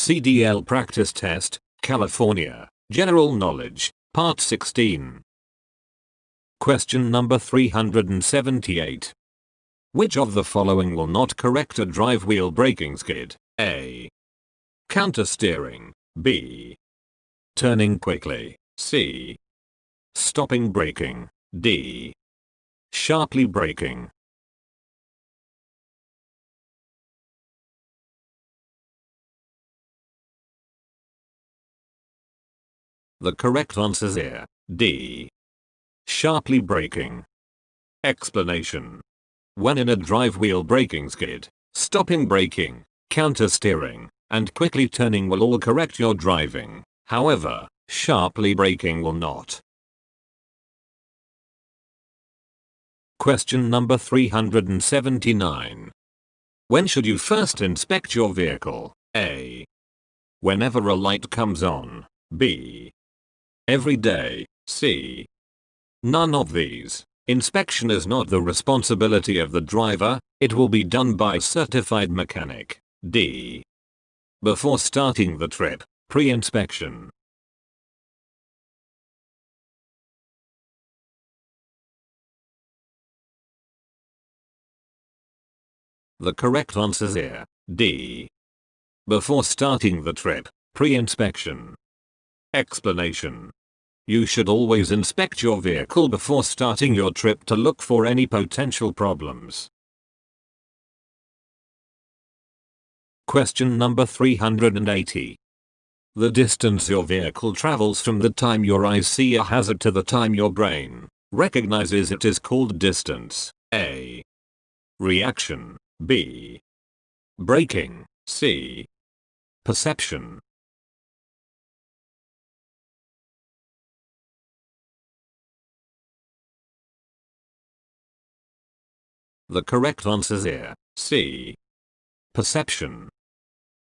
CDL Practice Test, California, General Knowledge, Part 16. Question number 378. Which of the following will not correct a drive wheel braking skid? A. Counter steering. B. Turning quickly. C. Stopping braking. D. Sharply braking. The correct answer is here. D. Sharply braking. Explanation. When in a drive wheel braking skid, stopping braking, counter steering, and quickly turning will all correct your driving. However, sharply braking will not. Question number 379. When should you first inspect your vehicle? A. Whenever a light comes on. B. Every day. C. None of these. Inspection is not the responsibility of the driver, it will be done by a certified mechanic. D. Before starting the trip, pre-inspection. The correct answer is here. D. Before starting the trip, pre-inspection. Explanation. You should always inspect your vehicle before starting your trip to look for any potential problems. Question number 380. The distance your vehicle travels from the time your eyes see a hazard to the time your brain recognizes it is called distance. A. Reaction. B. Braking. C. Perception. The correct answer is here. C. Perception.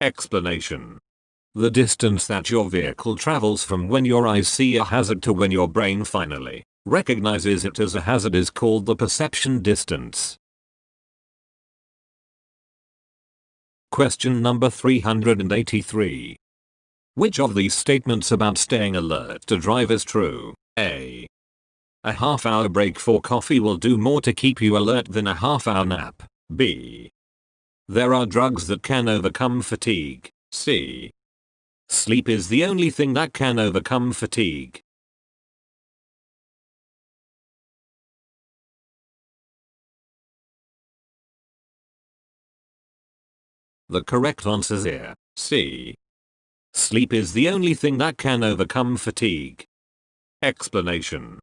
Explanation. The distance that your vehicle travels from when your eyes see a hazard to when your brain finally recognizes it as a hazard is called the perception distance. Question number 383. Which of these statements about staying alert to drive is true? A. A half-hour break for coffee will do more to keep you alert than a half-hour nap. B. There are drugs that can overcome fatigue. C. Sleep is the only thing that can overcome fatigue. The correct answer is here. C. Sleep is the only thing that can overcome fatigue. Explanation.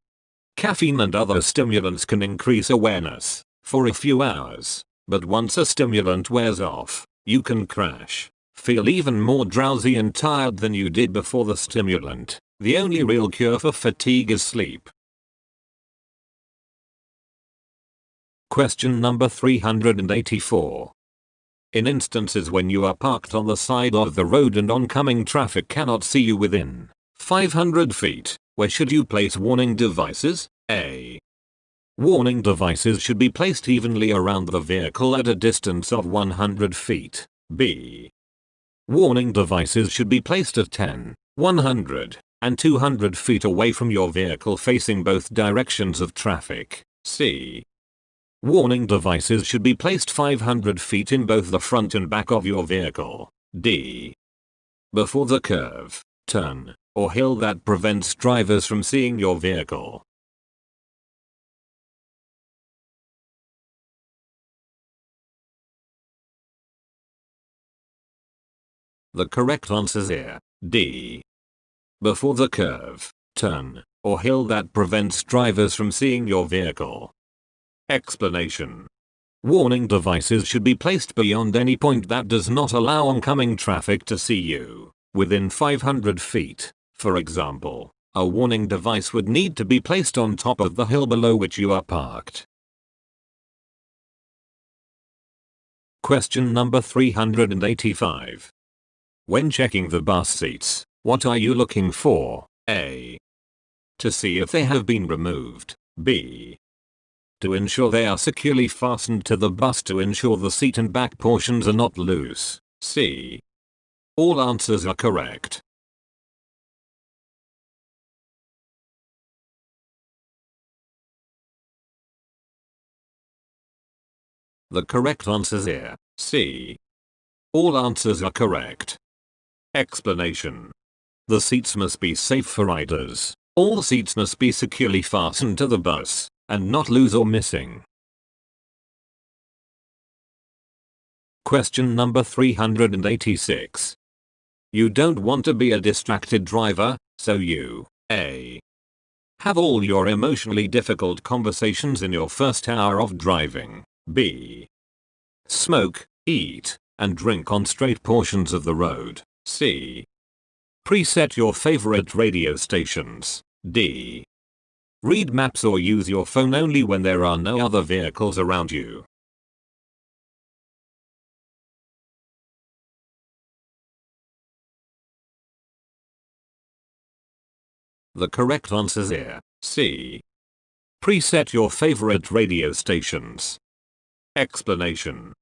Caffeine and other stimulants can increase awareness for a few hours, but once a stimulant wears off, you can crash, feel even more drowsy and tired than you did before the stimulant. The only real cure for fatigue is sleep. Question number 384. In instances when you are parked on the side of the road and oncoming traffic cannot see you within 500 feet, where should you place warning devices? A. Warning devices should be placed evenly around the vehicle at a distance of 100 feet. B. Warning devices should be placed at 10, 100, and 200 feet away from your vehicle facing both directions of traffic. C. Warning devices should be placed 500 feet in both the front and back of your vehicle. D. Before the curve, turn, or hill that prevents drivers from seeing your vehicle. The correct answer is here. D. Before the curve, turn, or hill that prevents drivers from seeing your vehicle. Explanation. Warning devices should be placed beyond any point that does not allow oncoming traffic to see you within 500 feet. For example, a warning device would need to be placed on top of the hill below which you are parked. Question number 385. When checking the bus seats, what are you looking for? A. To see if they have been removed. B. To ensure they are securely fastened to the bus to ensure the seat and back portions are not loose. C. All answers are correct. The correct answers here. C. All answers are correct. Explanation. The seats must be safe for riders. All seats must be securely fastened to the bus, and not loose or missing. Question number 386. You don't want to be a distracted driver, so you A. Have all your emotionally difficult conversations in your first hour of driving. B. Smoke, eat, and drink on straight portions of the road. C. Preset your favorite radio stations. D. Read maps or use your phone only when there are no other vehicles around you. The correct answers here. C. Preset your favorite radio stations. Explanation.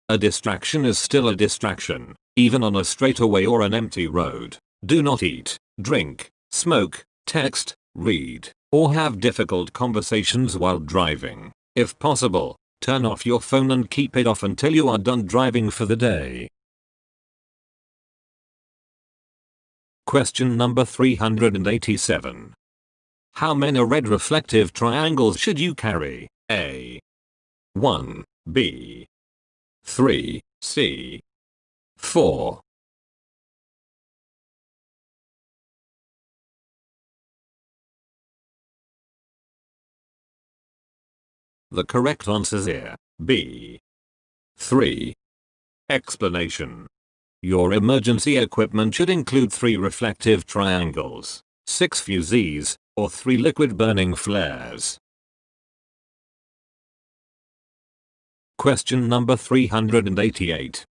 A distraction is still a distraction, even on a straightaway or an empty road. Do not eat, drink, smoke, text, read, or have difficult conversations while driving. If possible, turn off your phone and keep it off until you are done driving for the day. Question number 387. How many red reflective triangles should you carry? A. 1. B. 3. C. 4. The correct answers here. B. 3. Explanation. Your emergency equipment should include 3 reflective triangles, 6 fusees, or 3 liquid burning flares. Question number 388.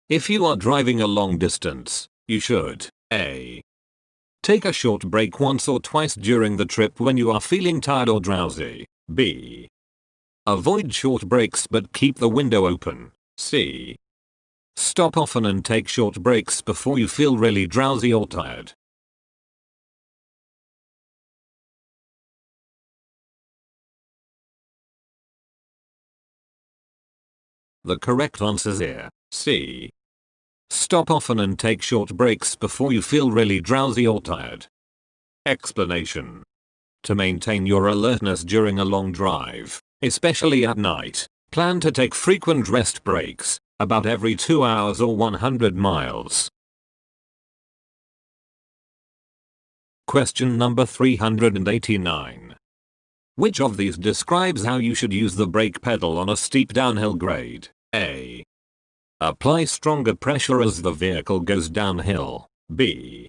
If you are driving a long distance, you should A. Take a short break once or twice during the trip when you are feeling tired or drowsy. B. Avoid short breaks but keep the window open. C. Stop often and take short breaks before you feel really drowsy or tired. The correct answers here. C. Stop often and take short breaks before you feel really drowsy or tired. Explanation. To maintain your alertness during a long drive, especially at night, plan to take frequent rest breaks, about every 2 hours or 100 miles. Question number 389. Which of these describes how you should use the brake pedal on a steep downhill grade? A. Apply stronger pressure as the vehicle goes downhill. B.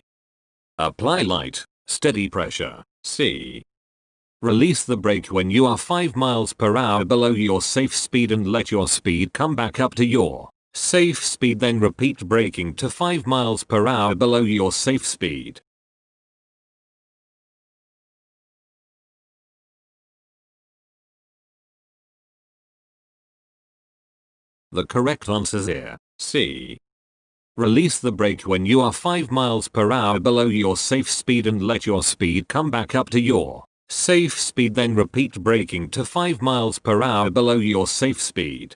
Apply light, steady pressure. C. Release the brake when you are 5 miles per hour below your safe speed and let your speed come back up to your safe speed, then repeat braking to 5 miles per hour below your safe speed. The correct answers here. C. Release the brake when you are 5 miles per hour below your safe speed and let your speed come back up to your safe speed, then repeat braking to 5 miles per hour below your safe speed.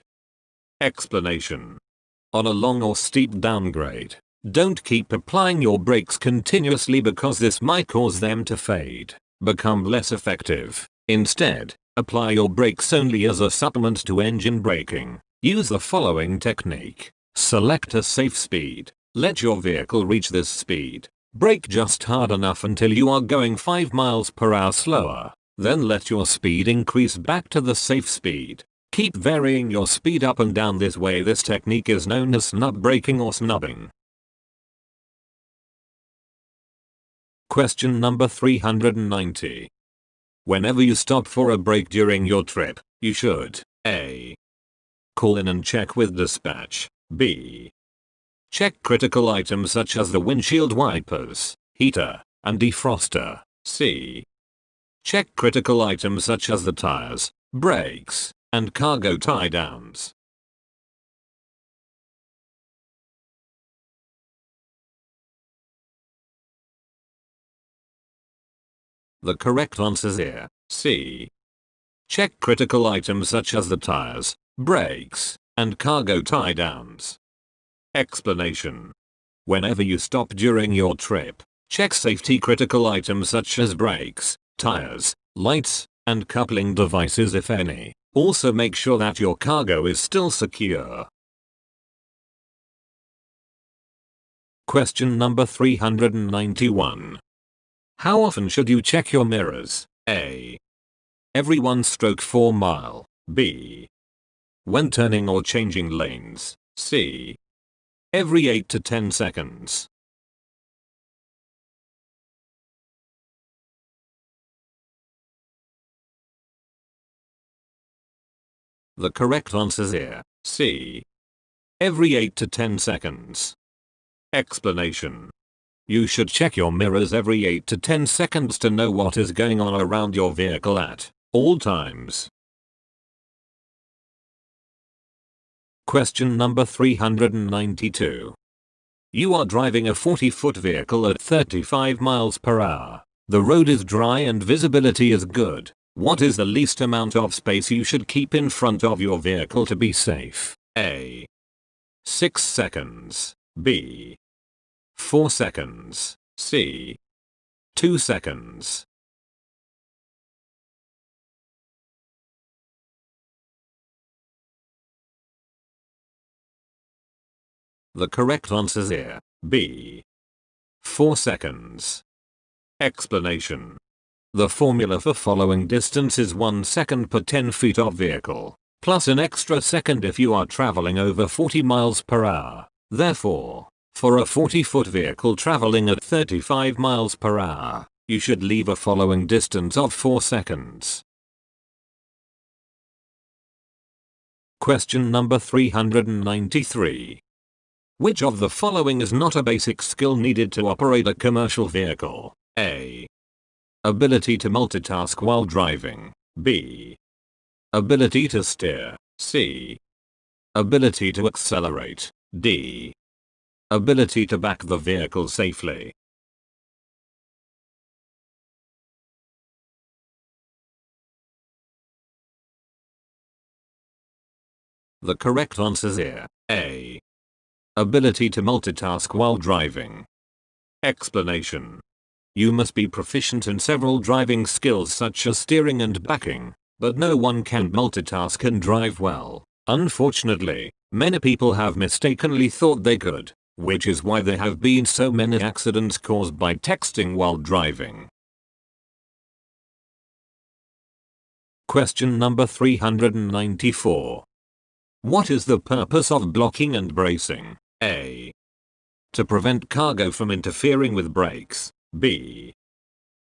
Explanation. On a long or steep downgrade, don't keep applying your brakes continuously because this might cause them to fade, become less effective. Instead, apply your brakes only as a supplement to engine braking. Use the following technique. Select a safe speed. Let your vehicle reach this speed. Brake just hard enough until you are going 5 miles per hour slower. Then let your speed increase back to the safe speed. Keep varying your speed up and down this way. This technique is known as snub braking or snubbing. Question number 390. Whenever you stop for a break during your trip, you should A. Call in and check with dispatch. B. Check critical items such as the windshield wipers, heater, and defroster. C. Check critical items such as the tires, brakes, and cargo tie-downs. The correct answer is here, C. Check critical items such as the tires, brakes, and cargo tie-downs. Explanation. Whenever you stop during your trip, check safety critical items such as brakes, tires, lights, and coupling devices if any. Also make sure that your cargo is still secure. Question number 391. How often should you check your mirrors? A. Every 1/4 mile. B. When turning or changing lanes. C. Every 8 to 10 seconds. The correct answer is here, C. Every 8 to 10 seconds. Explanation. You should check your mirrors every 8 to 10 seconds to know what is going on around your vehicle at all times. Question number 392. You are driving a 40-foot vehicle at 35 miles per hour. The road is dry and visibility is good. What is the least amount of space you should keep in front of your vehicle to be safe? A. 6 seconds. B. 4 seconds. C. 2 seconds. The correct answer is here, B. 4 seconds. Explanation. The formula for following distance is 1 second per 10 feet of vehicle, plus an extra second if you are traveling over 40 miles per hour. Therefore, for a 40-foot vehicle traveling at 35 miles per hour, you should leave a following distance of 4 seconds. Question number 393. Which of the following is not a basic skill needed to operate a commercial vehicle? A. Ability to multitask while driving. B. Ability to steer. C. Ability to accelerate. D. Ability to back the vehicle safely. The correct answer is here, A. Ability to multitask while driving. Explanation. You must be proficient in several driving skills such as steering and backing, but no one can multitask and drive well. Unfortunately, many people have mistakenly thought they could, which is why there have been so many accidents caused by texting while driving. Question number 394. What is the purpose of blocking and bracing? A. To prevent cargo from interfering with brakes. B.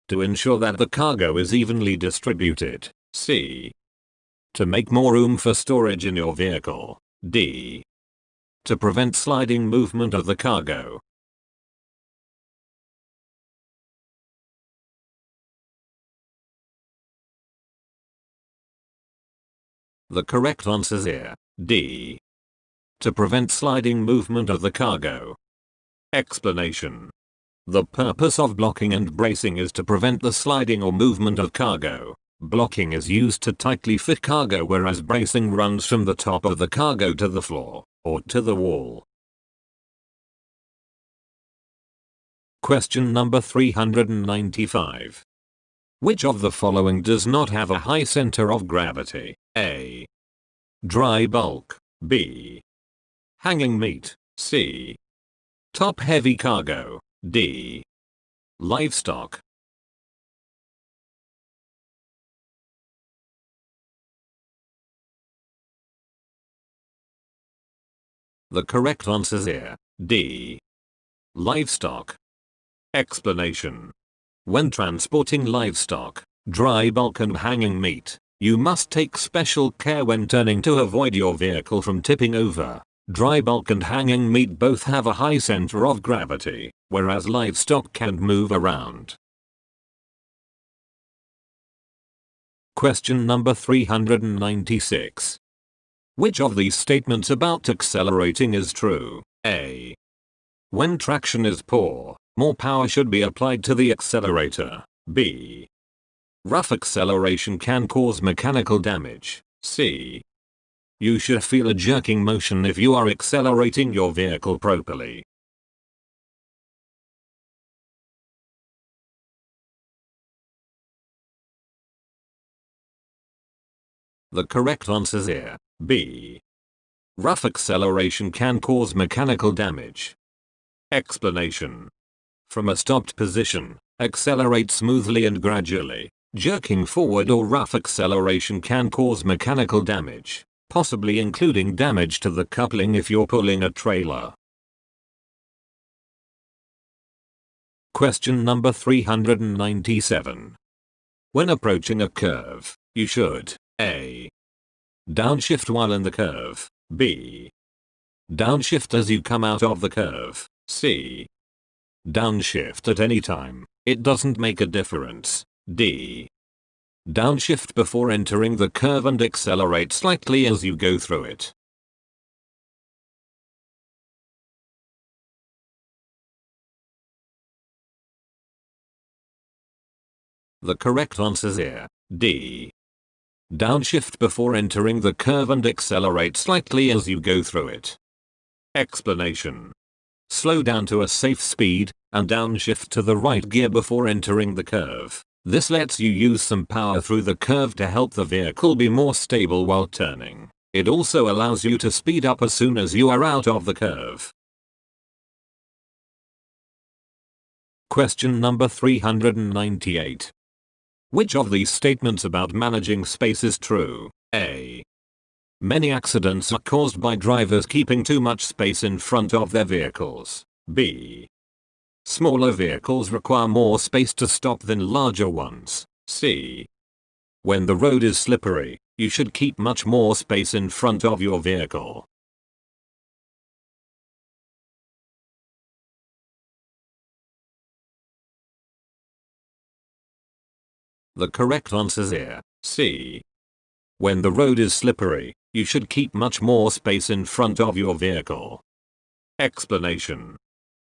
To ensure that the cargo is evenly distributed. C. To make more room for storage in your vehicle. D. To prevent sliding movement of the cargo. The correct answer is here, D. To prevent sliding movement of the cargo. Explanation. The purpose of blocking and bracing is to prevent the sliding or movement of cargo. Blocking is used to tightly fit cargo, whereas bracing runs from the top of the cargo to the floor, or to the wall. Question number 395. Which of the following does not have a high center of gravity? A. Dry bulk. B. Hanging meat. C. Top heavy cargo. D. Livestock. The correct answer is here, D. Livestock. Explanation. When transporting livestock, dry bulk and hanging meat, you must take special care when turning to avoid your vehicle from tipping over. Dry bulk and hanging meat both have a high center of gravity, whereas livestock can't move around. Question number 396. Which of these statements about accelerating is true? A. When traction is poor, more power should be applied to the accelerator. B. Rough acceleration can cause mechanical damage. C. You should feel a jerking motion if you are accelerating your vehicle properly. The correct answer is here. B. Rough acceleration can cause mechanical damage. Explanation. From a stopped position, accelerate smoothly and gradually. Jerking forward or rough acceleration can cause mechanical damage, possibly including damage to the coupling if you're pulling a trailer. Question number 397. When approaching a curve, you should A. Downshift while in the curve. B. Downshift as you come out of the curve. C. Downshift at any time. It doesn't make a difference. D. Downshift before entering the curve and accelerate slightly as you go through it. The correct answer is here. D. Downshift before entering the curve and accelerate slightly as you go through it. Explanation. Slow down to a safe speed, and downshift to the right gear before entering the curve. This lets you use some power through the curve to help the vehicle be more stable while turning. It also allows you to speed up as soon as you are out of the curve. Question number 398. Which of these statements about managing space is true? A. Many accidents are caused by drivers keeping too much space in front of their vehicles. B. Smaller vehicles require more space to stop than larger ones. C. When the road is slippery, you should keep much more space in front of your vehicle. The correct answer is here. C. When the road is slippery, you should keep much more space in front of your vehicle. Explanation.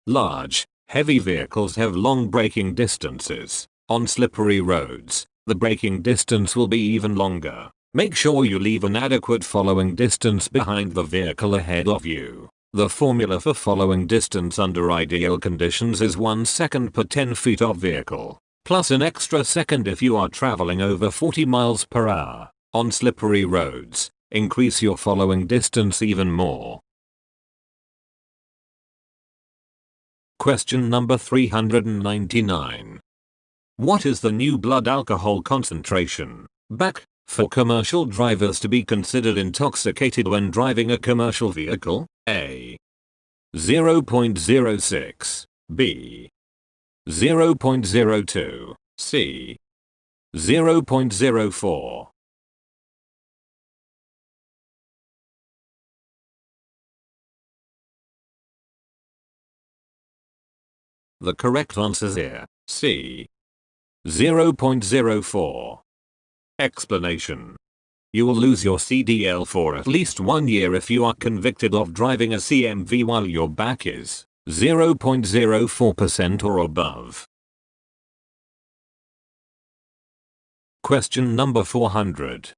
Large, heavy vehicles have long braking distances. On slippery roads, the braking distance will be even longer. Make sure you leave an adequate following distance behind the vehicle ahead of you. The formula for following distance under ideal conditions is 1 second per 10 feet of vehicle, plus an extra second if you are traveling over 40 miles per hour. On slippery roads, increase your following distance even more. Question number 399. What is the new blood alcohol concentration, BAC, for commercial drivers to be considered intoxicated when driving a commercial vehicle? A. 0.06. B. 0.02. C. 0.04. The correct answer is here. C. 0.04. Explanation. You will lose your CDL for at least 1 year if you are convicted of driving a CMV while your BAC is 0.04% or above. Question number 400.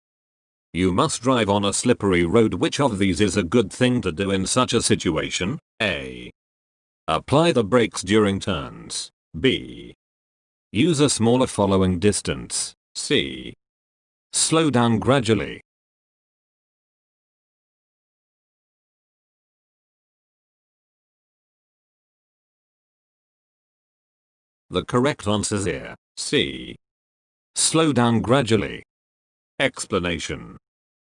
You must drive on a slippery road. Which of these is a good thing to do in such a situation? A. Apply the brakes during turns. B. Use a smaller following distance. C. Slow down gradually. The correct answer is here. C. Slow down gradually. Explanation.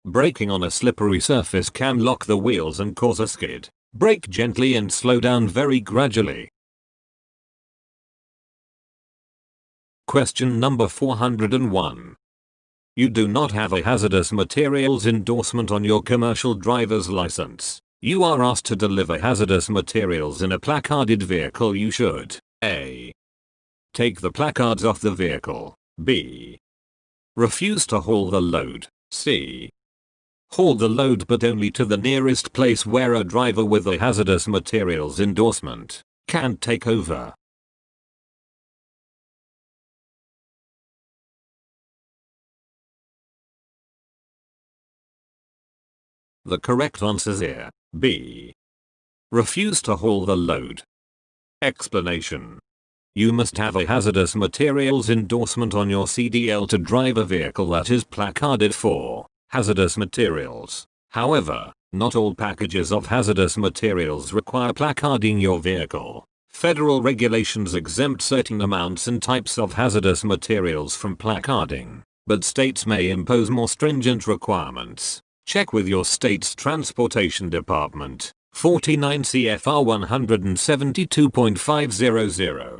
Braking on a slippery surface can lock the wheels and cause a skid. Brake gently and slow down very gradually. Question number 401. You do not have a hazardous materials endorsement on your commercial driver's license. You are asked to deliver hazardous materials in a placarded vehicle. You should A. Take the placards off the vehicle. B. Refuse to haul the load. C. Haul the load but only to the nearest place where a driver with a hazardous materials endorsement can't take over. The correct answers here. B. Refuse to haul the load. Explanation. You must have a hazardous materials endorsement on your CDL to drive a vehicle that is placarded for hazardous materials. However, not all packages of hazardous materials require placarding your vehicle. Federal regulations exempt certain amounts and types of hazardous materials from placarding, but states may impose more stringent requirements. Check with your state's transportation department. 49 CFR 172.500.